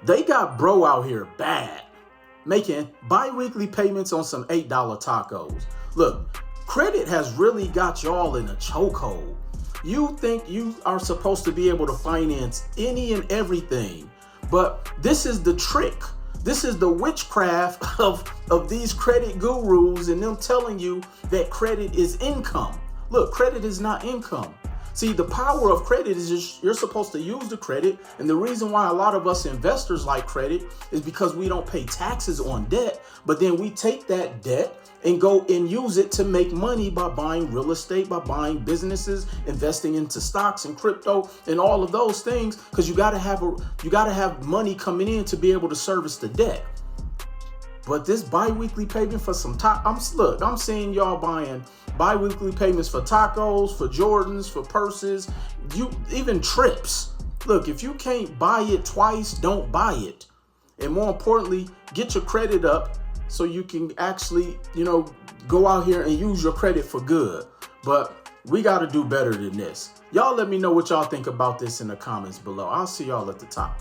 They got bro out here bad, making bi-weekly payments on some $8 tacos. Look, credit has really got y'all in a chokehold. You think you are supposed to be able to finance any and everything, but this is the trick. This is the witchcraft of these credit gurus and them telling you that credit is income. Look, credit is not income. See, the power of credit is just you're supposed to use the credit. And the reason why a lot of us investors like credit is because we don't pay taxes on debt, but then we take that debt and go and use it to make money by buying real estate, by buying businesses, investing into stocks and crypto and all of those things, because you gotta have money coming in to be able to service the debt. But this bi-weekly payment for some I'm seeing y'all buying bi-weekly payments for tacos, for Jordans, for purses, even trips. Look, if you can't buy it twice, don't buy it. And more importantly, get your credit up so you can actually, go out here and use your credit for good. But we got to do better than this. Y'all let me know what y'all think about this in the comments below. I'll see y'all at the top.